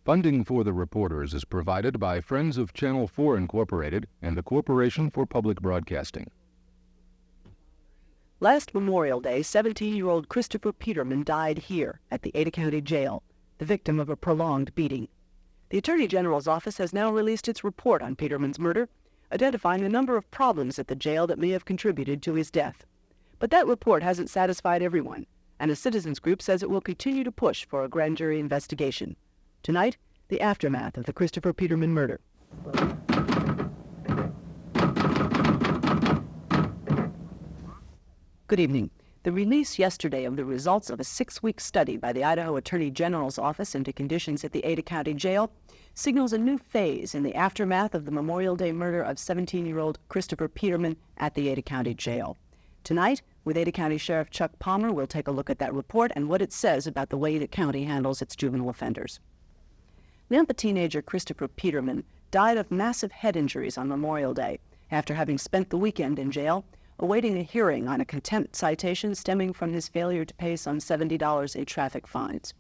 Funding for the reporters is provided by Friends of Channel 4 Incorporated and the Corporation for Public Broadcasting. Last Memorial Day, 17-year-old Christopher Peterman died here at the Ada County Jail, the victim of a prolonged beating. The Attorney General's office has now released its report on Peterman's murder, identifying a number of problems at the jail that may have contributed to his death. But that report hasn't satisfied everyone, and a citizens group says it will continue to push for a grand jury investigation. Tonight, the aftermath of the Christopher Peterman murder. Good evening. The release yesterday of the results of a 6-week study by the Idaho Attorney General's office into conditions at the Ada County Jail signals a new phase in the aftermath of the Memorial Day murder of 17-year-old Christopher Peterman at the Ada County Jail. Tonight, with Ada County Sheriff Chuck Palmer, we'll take a look at that report and what it says about the way the county handles its juvenile offenders. Nampa teenager Christopher Peterman died of massive head injuries on Memorial Day after having spent the weekend in jail, awaiting a hearing on a contempt citation stemming from his failure to pay some $70 in traffic fines.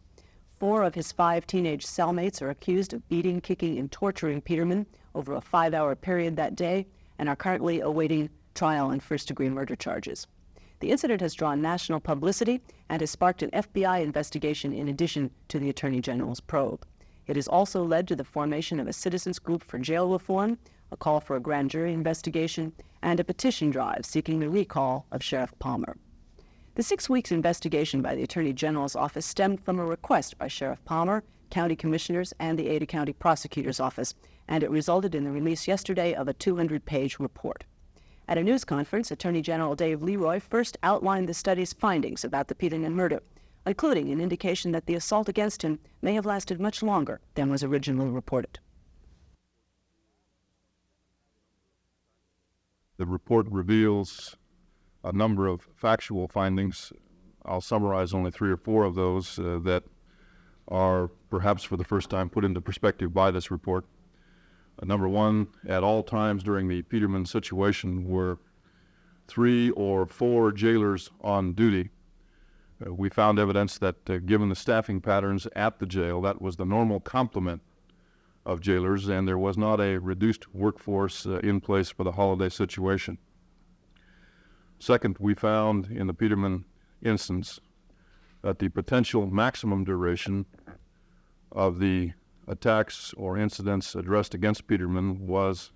4 of his 5 teenage cellmates are accused of beating, kicking, and torturing Peterman over a 5-hour period that day and are currently awaiting trial on first-degree murder charges. The incident has drawn national publicity and has sparked an FBI investigation in addition to the Attorney General's probe. It has also led to the formation of a citizens group for jail reform, a call for a grand jury investigation, and a petition drive seeking the recall of Sheriff Palmer. The 6 weeks investigation by the Attorney General's office stemmed from a request by Sheriff Palmer, county commissioners, and the Ada County Prosecutor's Office, and it resulted in the release yesterday of a 200-page report. At a news conference, Attorney General Dave Leroy first outlined the study's findings about the Peterman murder, including an indication that the assault against him may have lasted much longer than was originally reported. The report reveals a number of factual findings. I'll summarize only 3 or 4 of those that are perhaps for the first time put into perspective by this report. Number 1, at all times during the Peterman situation were 3 or 4 jailers on duty. We found evidence that given the staffing patterns at the jail, that was the normal complement of jailers, and there was not a reduced workforce in place for the holiday situation. Second, we found in the Peterman instance that the potential maximum duration of the attacks or incidents addressed against Peterman was,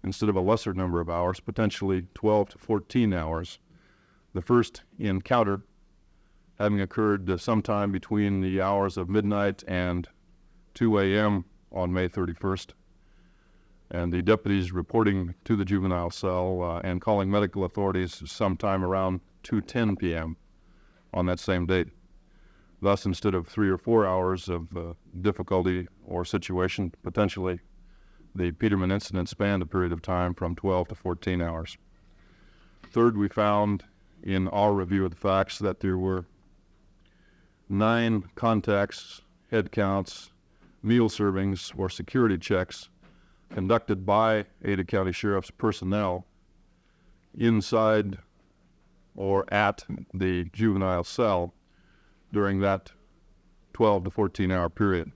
instead of a lesser number of hours, potentially 12 to 14 hours. The first encounter having occurred sometime between the hours of midnight and 2 a.m. on May 31st, and the deputies reporting to the juvenile cell and calling medical authorities sometime around 2:10 p.m. on that same date. Thus, instead of 3 or 4 hours of difficulty or situation, potentially the Peterman incident spanned a period of time from 12 to 14 hours. Third, we found in our review of the facts that there were 9 contacts, head counts, meal servings, or security checks conducted by Ada County Sheriff's personnel inside or at the juvenile cell during that 12 to 14 hour period.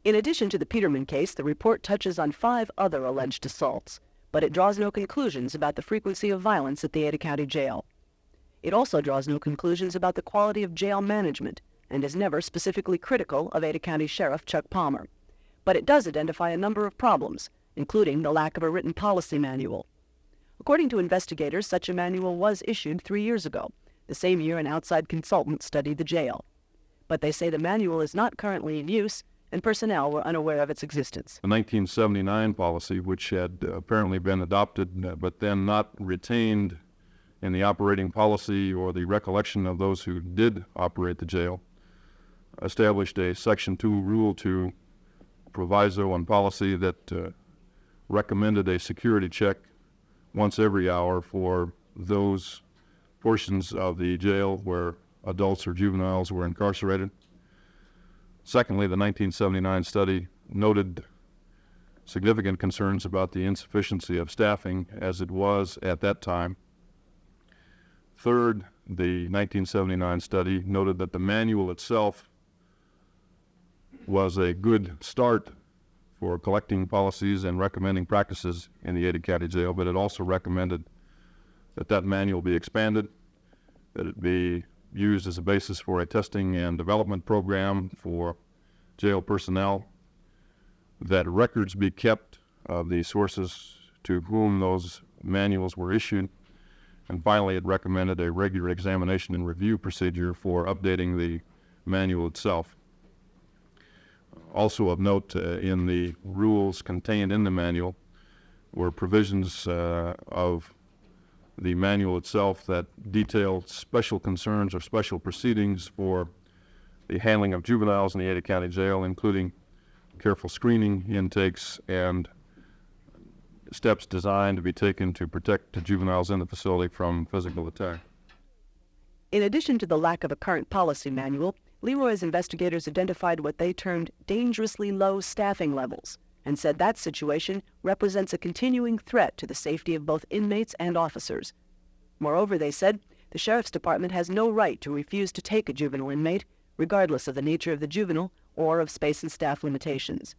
In addition to the Peterman case, the report touches on 5 other alleged assaults, but it draws no conclusions about the frequency of violence at the Ada County Jail. It also draws no conclusions about the quality of jail management and is never specifically critical of Ada County Sheriff Chuck Palmer. But it does identify a number of problems, including the lack of a written policy manual. According to investigators, such a manual was issued 3 years ago, the same year an outside consultant studied the jail. But they say the manual is not currently in use and personnel were unaware of its existence. The 1979 policy, which had apparently been adopted but then not retained in the operating policy or the recollection of those who did operate the jail, established a Section 2 Rule 2 proviso and policy that recommended a security check once every hour for those portions of the jail where adults or juveniles were incarcerated. Secondly, the 1979 study noted significant concerns about the insufficiency of staffing as it was at that time. Third, the 1979 study noted that the manual itself was a good start for collecting policies and recommending practices in the Ada County Jail, but it also recommended that that manual be expanded, that it be used as a basis for a testing and development program for jail personnel, that records be kept of the sources to whom those manuals were issued, and finally it recommended a regular examination and review procedure for updating the manual itself. Also of note in the rules contained in the manual were provisions of the manual itself that detailed special concerns or special proceedings for the handling of juveniles in the Ada County Jail, including careful screening intakes and steps designed to be taken to protect the juveniles in the facility from physical attack. In addition to the lack of a current policy manual, Leroy's investigators identified what they termed dangerously low staffing levels and said that situation represents a continuing threat to the safety of both inmates and officers. Moreover, they said, the Sheriff's Department has no right to refuse to take a juvenile inmate, regardless of the nature of the juvenile or of space and staff limitations.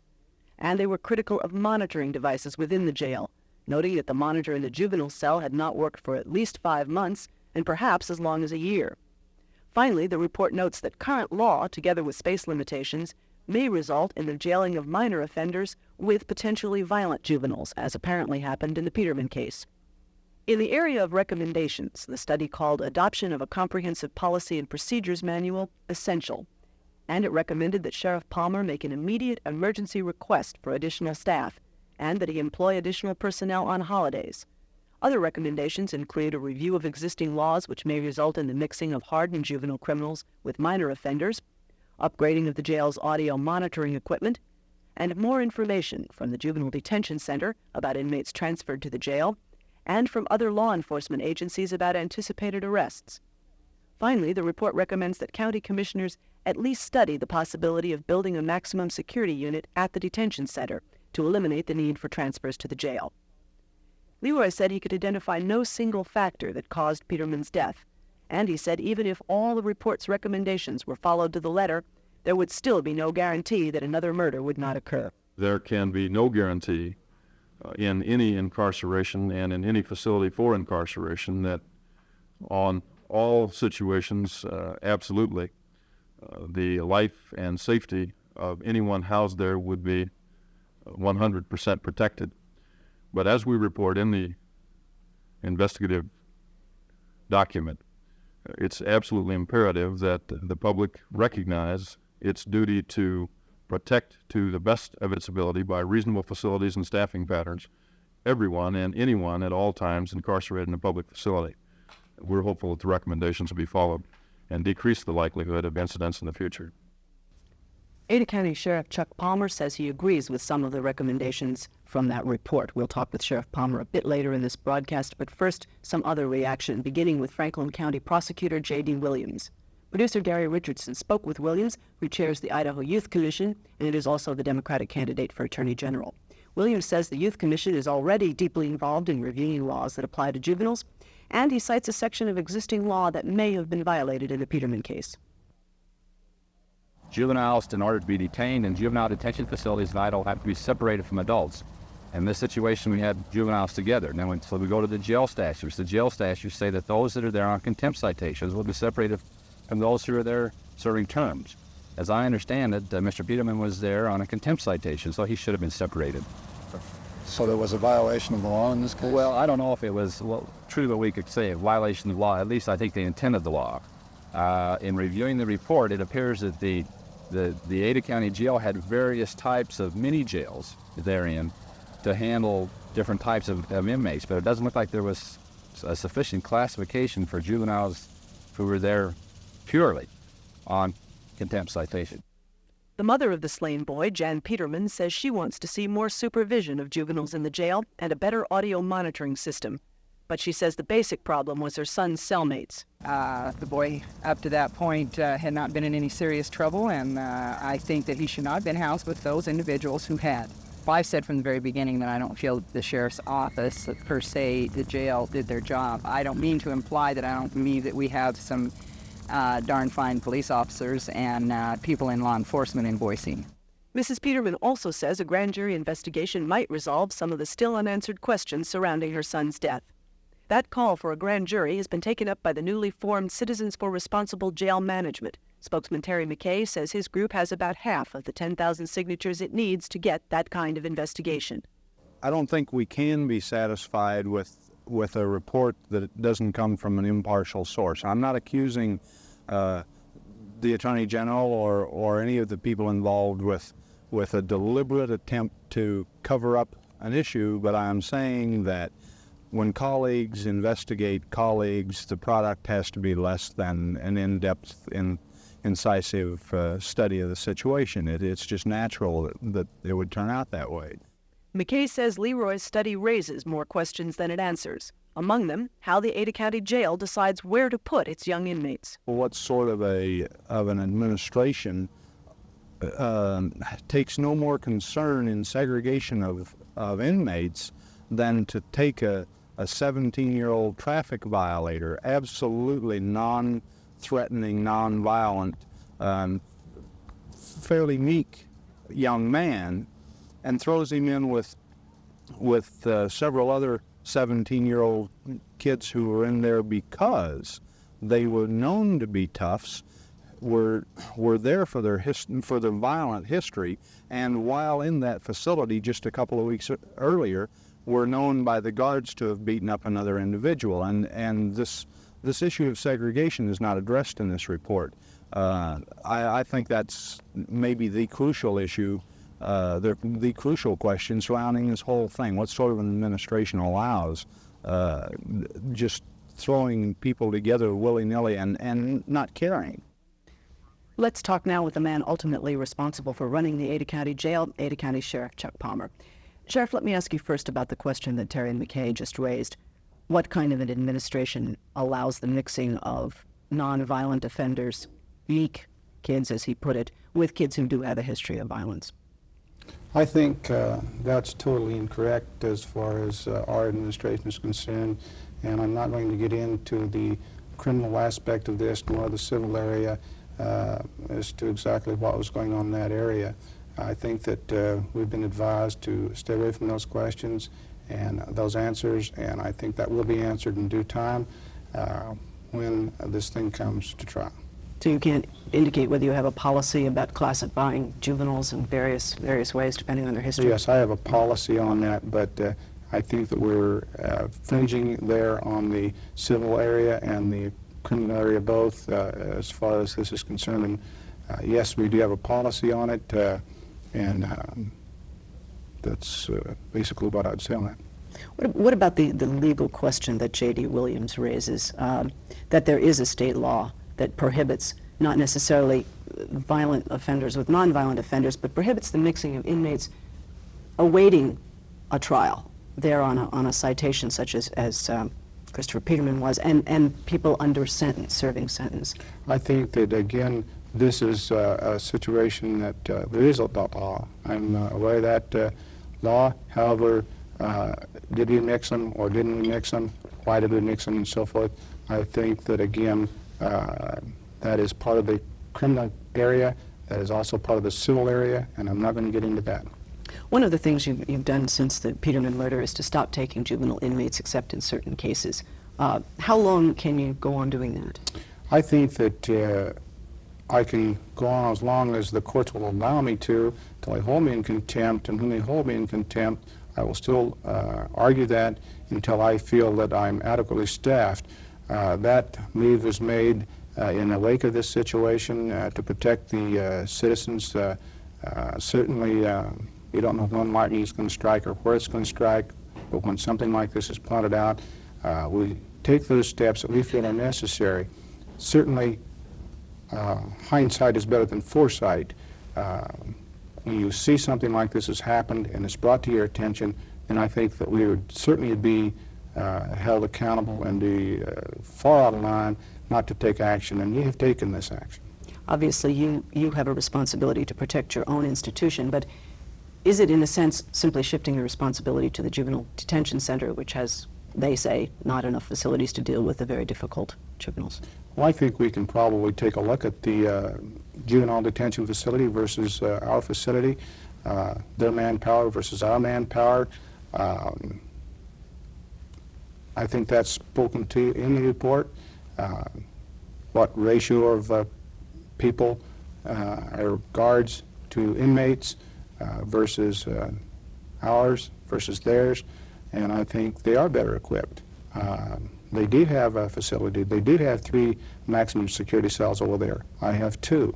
And they were critical of monitoring devices within the jail, noting that the monitor in the juvenile cell had not worked for at least 5 months and perhaps as long as a year. Finally, the report notes that current law, together with space limitations, may result in the jailing of minor offenders with potentially violent juveniles, as apparently happened in the Peterman case. In the area of recommendations, the study called Adoption of a Comprehensive Policy and Procedures Manual essential, and it recommended that Sheriff Palmer make an immediate emergency request for additional staff and that he employ additional personnel on holidays. Other recommendations include a review of existing laws which may result in the mixing of hardened juvenile criminals with minor offenders, upgrading of the jail's audio monitoring equipment, and more information from the Juvenile Detention Center about inmates transferred to the jail, and from other law enforcement agencies about anticipated arrests. Finally, the report recommends that county commissioners at least study the possibility of building a maximum security unit at the detention center to eliminate the need for transfers to the jail. Leroy said he could identify no single factor that caused Peterman's death, and he said even if all the report's recommendations were followed to the letter, there would still be no guarantee that another murder would not occur. There can be no guarantee in any incarceration and in any facility for incarceration that on all situations, absolutely, the life and safety of anyone housed there would be 100% protected. But as we report in the investigative document, it's absolutely imperative that the public recognize its duty to protect to the best of its ability by reasonable facilities and staffing patterns everyone and anyone at all times incarcerated in a public facility. We're hopeful that the recommendations will be followed and decrease the likelihood of incidents in the future. Ada County Sheriff Chuck Palmer says he agrees with some of the recommendations from that report. We'll talk with Sheriff Palmer a bit later in this broadcast, but first, some other reaction, beginning with Franklin County Prosecutor J.D. Williams. Producer Gary Richardson spoke with Williams, who chairs the Idaho Youth Commission, and it is also the Democratic candidate for Attorney General. Williams says the Youth Commission is already deeply involved in reviewing laws that apply to juveniles, and he cites a section of existing law that may have been violated in the Peterman case. Juveniles, in order to be detained in juvenile detention facilities in Idaho, have to be separated from adults. In this situation, we had juveniles together. Now, so we go to the jail statutes. The jail statutes say that those that are there on contempt citations will be separated from those who are there serving terms. As I understand it, Mr. Peterman was there on a contempt citation, so he should have been separated. So there was a violation of the law in this case? Well, I don't know if it was, truly what we could say, a violation of the law. At least I think the intent of the law. In reviewing the report, it appears that the Ada County Jail had various types of mini jails therein to handle different types of inmates, but it doesn't look like there was a sufficient classification for juveniles who were there purely on contempt citation. The mother of the slain boy, Jean Peterman, says she wants to see more supervision of juveniles in the jail and a better audio monitoring system. But she says the basic problem was her son's cellmates. The boy, up to that point, had not been in any serious trouble, and I think that he should not have been housed with those individuals who had. Well, I've said from the very beginning that I don't feel the sheriff's office, per se, the jail, did their job. I don't mean to imply that I don't believe that we have some darn fine police officers and people in law enforcement in Boise. Mrs. Peterman also says a grand jury investigation might resolve some of the still unanswered questions surrounding her son's death. That call for a grand jury has been taken up by the newly formed Citizens for Responsible Jail Management. Spokesman Terry McKay says his group has about half of the 10,000 signatures it needs to get that kind of investigation. I don't think we can be satisfied with a report that doesn't come from an impartial source. I'm not accusing the Attorney General or any of the people involved with a deliberate attempt to cover up an issue, but I'm saying that when colleagues investigate colleagues, the product has to be less than an in-depth, incisive study of the situation. It's just natural that it would turn out that way. McKay says Leroy's study raises more questions than it answers. Among them, how the Ada County Jail decides where to put its young inmates. What sort of an administration takes no more concern in segregation of inmates than to take a 17-year-old traffic violator, absolutely non-threatening, non-violent, fairly meek young man, and throws him in with several other 17-year-old kids who were in there because they were known to be toughs, were there for their violent history, and while in that facility just a couple of weeks earlier, were known by the guards to have beaten up another individual. And this issue of segregation is not addressed in this report. I think that's maybe the crucial issue, the crucial question surrounding this whole thing. What sort of an administration allows just throwing people together willy-nilly and not caring? Let's talk now with the man ultimately responsible for running the Ada County Jail, Ada County Sheriff Chuck Palmer. Sheriff, let me ask you first about the question that Terry McKay just raised. What kind of an administration allows the mixing of nonviolent offenders, meek kids, as he put it, with kids who do have a history of violence? I think that's totally incorrect as far as our administration is concerned, and I'm not going to get into the criminal aspect of this nor the civil area as to exactly what was going on in that area. I think that we've been advised to stay away from those questions and those answers, and I think that will be answered in due time when this thing comes to trial. So you can't indicate whether you have a policy about classifying juveniles in various ways depending on their history? Yes, I have a policy on that, but I think that we're fringing there on the civil area and the criminal area both as far as this is concerned. And yes, we do have a policy on it, and that's basically what I'd say on that. What about the legal question that J.D. Williams raises, that there is a state law that prohibits not necessarily violent offenders with nonviolent offenders, but prohibits the mixing of inmates awaiting a trial there on a citation such as Christopher Peterman was, and people under sentence, serving sentence? I think that, again, this is a situation that there is a law. I'm aware of that law. However, did we mix them or didn't we mix them? Why did we mix them and so forth? I think that, again, that is part of the criminal area. That is also part of the civil area, and I'm not going to get into that. One of the things you've done since the Peterman murder is to stop taking juvenile inmates except in certain cases. How long can you go on doing that? I think that I can go on as long as the courts will allow me to, till they hold me in contempt, and when they hold me in contempt, I will still argue that until I feel that I'm adequately staffed. That move was made in the wake of this situation to protect the citizens. Certainly, you don't know when lightning is going to strike or where it's going to strike, but when something like this is plotted out, we take those steps that we feel are necessary. Certainly, hindsight is better than foresight. When you see something like this has happened and it's brought to your attention, then I think that we would certainly be held accountable and be far out of line not to take action, and we have taken this action. Obviously, you have a responsibility to protect your own institution, but is it, in a sense, simply shifting the responsibility to the Juvenile Detention Center, which has, they say, not enough facilities to deal with the very difficult juveniles? Well, I think we can probably take a look at the juvenile detention facility versus our facility, their manpower versus our manpower. I think that's spoken to in the report. What ratio of people or guards to inmates versus ours versus theirs, and I think they are better equipped. They do have a facility. They do have 3 maximum security cells over there. I have 2.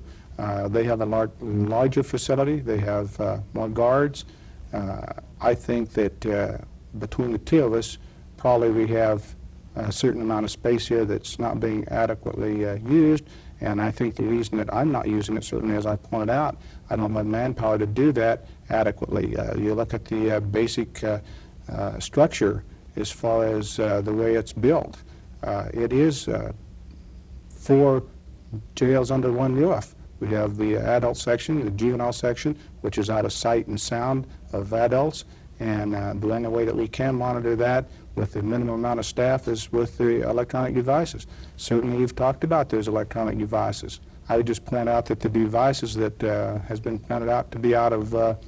They have a larger facility. They have more guards. I think that between the 2 of us, probably we have a certain amount of space here that's not being adequately used, and I think the reason that I'm not using it, certainly as I pointed out, I don't have manpower to do that adequately. You look at the basic structure as far as the way it's built. It is 4 jails under one roof. We have the adult section, the juvenile section, which is out of sight and sound of adults, and the only way that we can monitor that with the minimum amount of staff is with the electronic devices. Certainly you've talked about those electronic devices. I would just point out that the devices that has been pointed out to be out of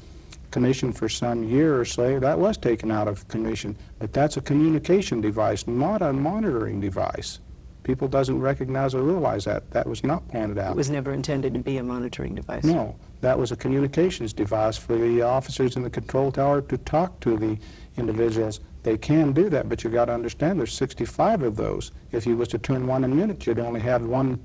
commission for some year or so, that was taken out of commission, but that's a communication device, not a monitoring device. People doesn't recognize or realize that. That was not pointed out. It was never intended to be a monitoring device. No, that was a communications device for the officers in the control tower to talk to the individuals. They can do that, but you got to understand there's 65 of those. If you was to turn one a minute, you'd only have 1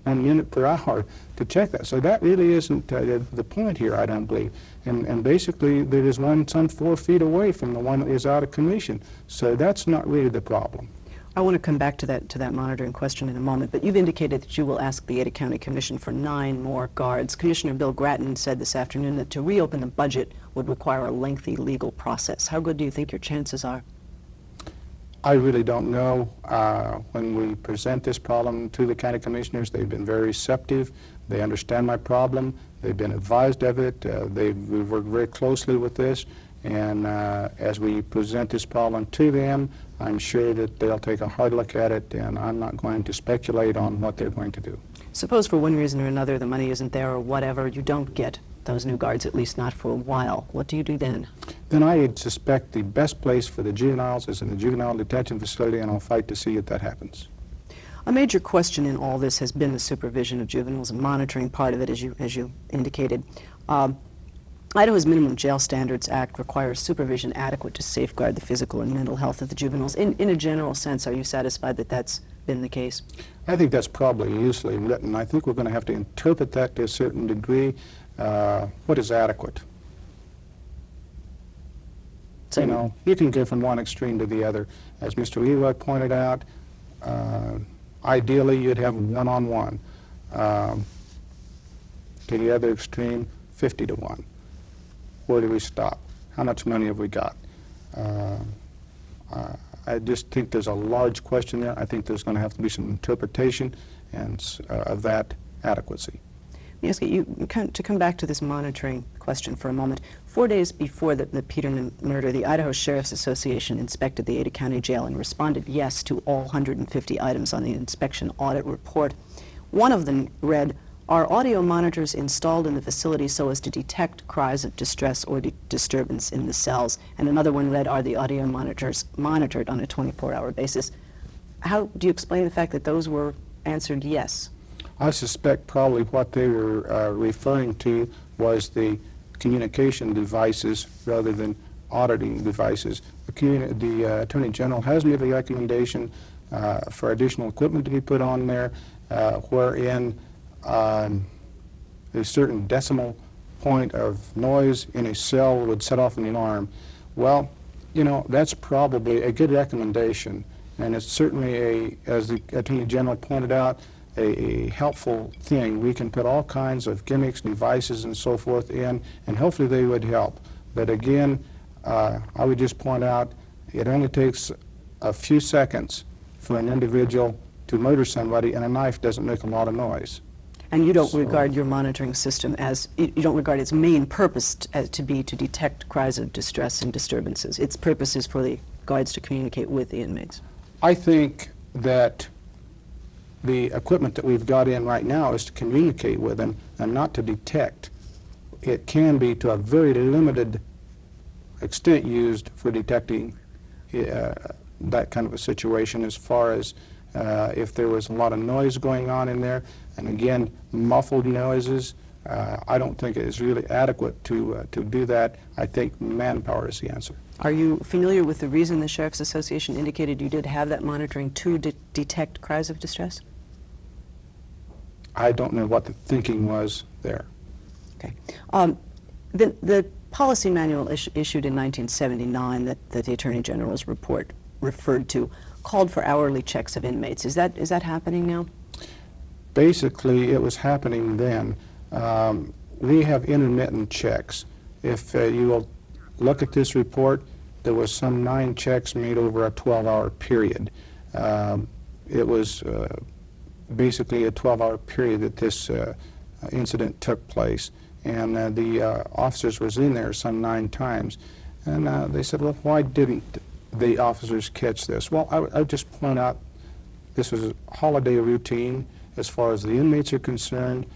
minute per hour to check that. So that really isn't the point here, I don't believe. And basically, there is one some 4 feet away from the one that is out of commission. So that's not really the problem. I want to come back to that monitoring question in a moment, but you've indicated that you will ask the Ada County Commission for 9 more guards. Commissioner Bill Grattan said this afternoon that to reopen the budget would require a lengthy legal process. How good do you think your chances are? I really don't know. When we present this problem to the county commissioners, they've been very receptive. They understand my problem. They've been advised of it. We've worked very closely with this. And as we present this problem to them, I'm sure that they'll take a hard look at it, and I'm not going to speculate on what they're going to do. Suppose for one reason or another the money isn't there or whatever, you don't get those new guards, at least not for a while. What do you do then? Then I would suspect the best place for the juveniles is in the juvenile detention facility, and I'll fight to see if that happens. A major question in all this has been the supervision of juveniles and monitoring part of it, as you indicated. Idaho's Minimum Jail Standards Act requires supervision adequate to safeguard the physical and mental health of the juveniles. In a general sense, are you satisfied that that's been the case? I think that's probably loosely written. I think we're going to have to interpret that to a certain degree. What is adequate? So, you know, you can go from one extreme to the other. As Mr. Leroy pointed out, ideally you'd have one-on-one. To the other extreme, 50 to 1. Where do we stop? How much money have we got? I just think there's a large question there. I think there's going to have to be some interpretation of that adequacy. Let me ask you to come back to this monitoring question for a moment. 4 days before the Peterman murder, the Idaho Sheriff's Association inspected the Ada County Jail and responded yes to all 150 items on the inspection audit report. One of them read, "Are audio monitors installed in the facility so as to detect cries of distress or disturbance in the cells?" And another one read, "Are the audio monitors monitored on a 24-hour basis?" How do you explain the fact that those were answered yes? I suspect probably what they were referring to was the communication devices rather than auditing devices. The Attorney General has made a recommendation for additional equipment to be put on there, wherein a certain decimal point of noise in a cell would set off an alarm. Well, you know, that's probably a good recommendation, and it's certainly as the Attorney General pointed out, a helpful thing. We can put all kinds of gimmicks, devices, and so forth in, and hopefully they would help. But again, I would just point out, it only takes a few seconds for an individual to murder somebody, and a knife doesn't make a lot of noise. And you don't regard your monitoring system as, you don't regard its main purpose to be to detect cries of distress and disturbances. Its purpose is for the guards to communicate with the inmates. I think that the equipment that we've got in right now is to communicate with them and not to detect. It can be to a very limited extent used for detecting that kind of a situation, as far as if there was a lot of noise going on in there, and again, muffled noises. I don't think it is really adequate to do that. I think manpower is the answer. Are you familiar with the reason the Sheriff's Association indicated you did have that monitoring to detect cries of distress? I don't know what the thinking was there. Okay. The policy manual issued in 1979 that the Attorney General's report referred to called for hourly checks of inmates. Is that happening now? Basically, it was happening then. We have intermittent checks. If you will look at this report, there was some 9 checks made over a 12-hour period. It was basically a 12-hour period that this incident took place. And the officers was in there some 9 times. And they said, well, why didn't the officers catch this? Well, I would just point out this was a holiday routine as far as the inmates are concerned.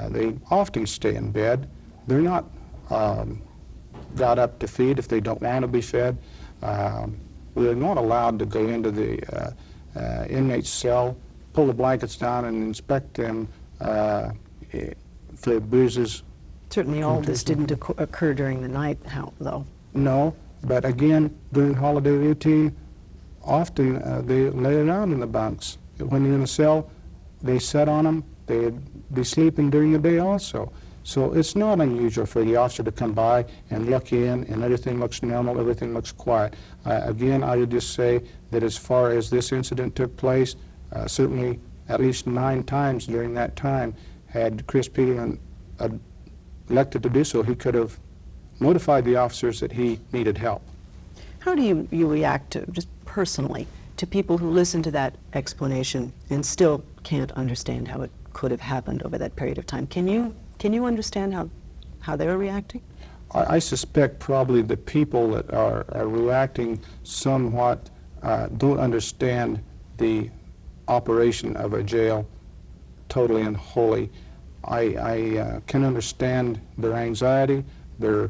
They often stay in bed. They're not got up to feed if they don't want to be fed. We're not allowed to go into the inmate's cell, pull the blankets down, and inspect them for bruises. Certainly all this didn't occur during the night, though. No, but again, during holiday routine, often they lay around in the bunks. When you're in a cell, they sit on them. They'd be sleeping during the day also. So it's not unusual for the officer to come by and look in, and everything looks normal, everything looks quiet. Again, I would just say that as far as this incident took place, certainly at least 9 times during that time, had Chris Peterman elected to do so, he could have notified the officers that he needed help. How do you react to, just personally, to people who listen to that explanation and still can't understand how it could have happened over that period of time? Can you understand how they're reacting? I suspect probably the people that are reacting somewhat don't understand the operation of a jail totally and wholly. I can understand their anxiety, their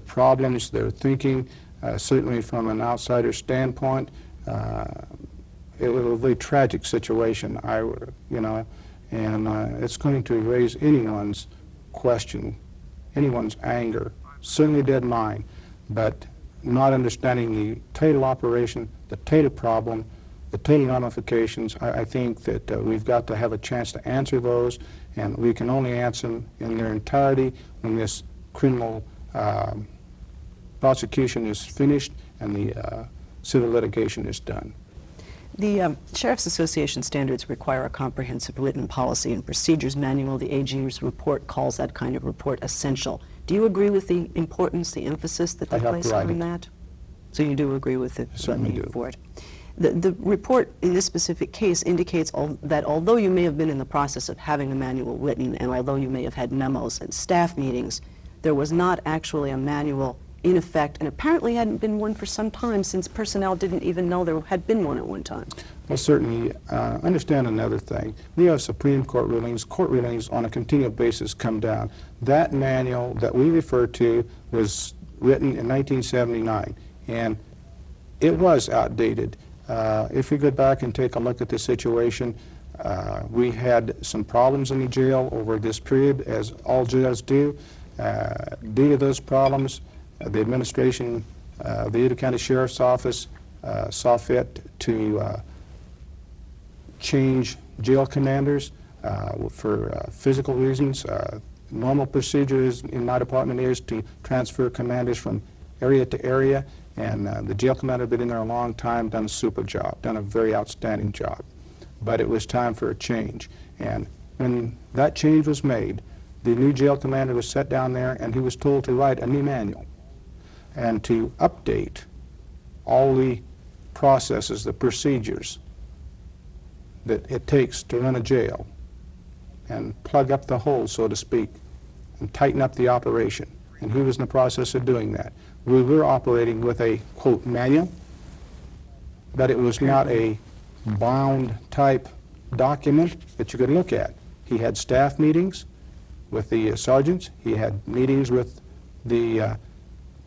problems, their thinking. Certainly from an outsider standpoint, it was a very tragic situation. And it's going to raise anyone's question, anyone's anger. Certainly did mine, but not understanding the total operation, the total problem, the total ramifications, I think that we've got to have a chance to answer those, and we can only answer them in their entirety when this criminal prosecution is finished and the civil litigation is done. The Sheriff's Association standards require a comprehensive written policy and procedures manual. The AG's report calls that kind of report essential. Do you agree with the importance, the emphasis that they place on that? So you do agree with it? Certainly do. For it. The report in this specific case indicates that although you may have been in the process of having a manual written, and although you may have had memos and staff meetings, there was not actually a manual in effect, and apparently hadn't been one for some time, since personnel didn't even know there had been one at one time. Well, certainly, understand another thing. We have Supreme Court rulings on a continual basis come down. That manual that we refer to was written in 1979, and it was outdated. If we go back and take a look at the situation, we had some problems in the jail over this period, as all jails do. Due to those problems, the administration of the Idaho County Sheriff's Office saw fit to change jail commanders for physical reasons. Normal procedures in my department is to transfer commanders from area to area, and the jail commander had been in there a long time, done a super job, done a very outstanding job. But it was time for a change. And when that change was made, the new jail commander was set down there, and he was told to write a new manual and to update all the processes, the procedures that it takes to run a jail, and plug up the holes, so to speak, and tighten up the operation. And he was in the process of doing that. We were operating with a, quote, manual, but it was not a bound type document that you could look at. He had staff meetings with the sergeants. He had meetings with the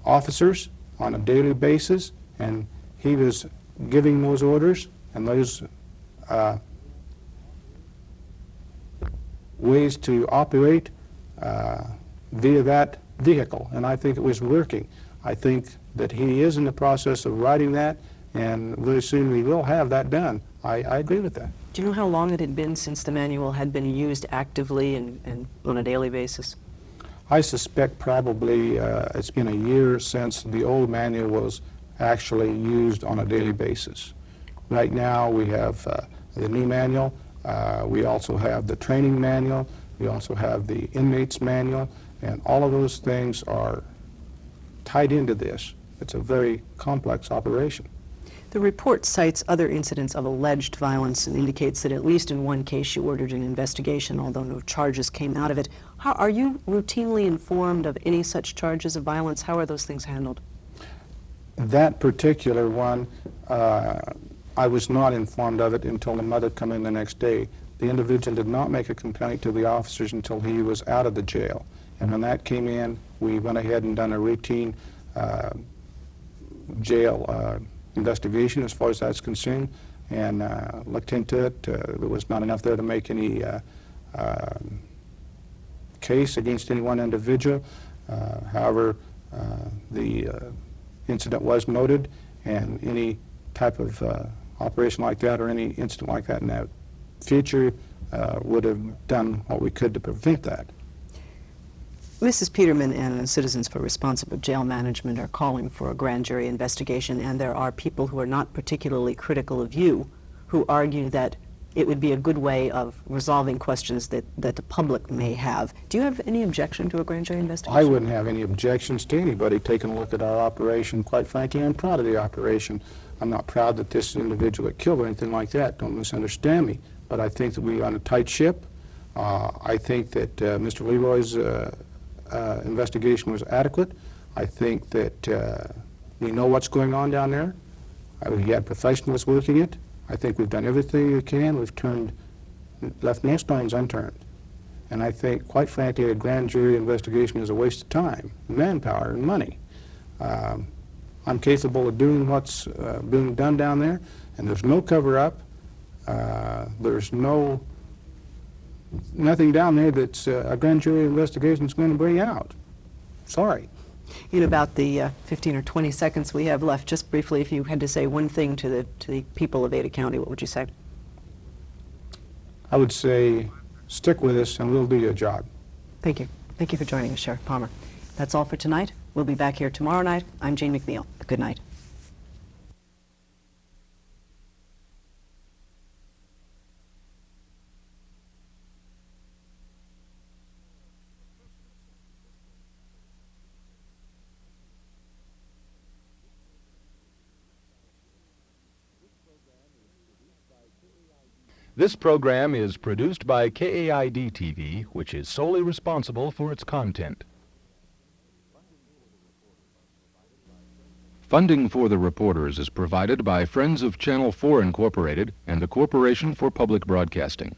officers on a daily basis, and he was giving those orders and those ways to operate via that vehicle, and I think it was working. I think that he is in the process of writing that, and very soon we will have that done. I agree with that. Do you know how long it had been since the manual had been used actively and on a daily basis? I suspect probably it's been a year since the old manual was actually used on a daily basis. Right now we have the new manual. We also have the training manual. We also have the inmates manual, and all of those things are tied into this. It's a very complex operation. The report cites other incidents of alleged violence and indicates that at least in one case you ordered an investigation, although no charges came out of it. Are you routinely informed of any such charges of violence? How are those things handled? That particular one, I was not informed of it until the mother came in the next day. The individual did not make a complaint to the officers until he was out of the jail. And when that came in, we went ahead and done a routine jail investigation as far as that's concerned, and looked into it. There was not enough there to make any case against any one individual. However, the incident was noted, and any type of operation like that or any incident like that in the future would have done what we could to prevent that. Mrs. Peterman and Citizens for Responsible Jail Management are calling for a grand jury investigation, and there are people who are not particularly critical of you who argue that it would be a good way of resolving questions that the public may have. Do you have any objection to a grand jury investigation? I wouldn't have any objections to anybody taking a look at our operation. Quite frankly, I'm proud of the operation. I'm not proud that this individual got killed or anything like that. Don't misunderstand me. But I think that we're on a tight ship. I think that Mr. Leroy's investigation was adequate. I think that we know what's going on down there. We had professionals working it. I think we've done everything we can. We've left no stones unturned. And I think, quite frankly, a grand jury investigation is a waste of time, manpower, and money. I'm capable of doing what's being done down there, and there's no cover-up. There's nothing down there that's a grand jury investigation is going to bring out. Sorry. In about the 15 or 20 seconds we have left, just briefly, if you had to say one thing to the people of Ada County, what would you say? I would say, stick with us and we'll do your job. Thank you. Thank you for joining us, Sheriff Palmer. That's all for tonight. We'll be back here tomorrow night. I'm Jean McNeil. Good night. This program is produced by KAID-TV, which is solely responsible for its content. Funding for the reporters is provided by Friends of Channel 4 Incorporated and the Corporation for Public Broadcasting.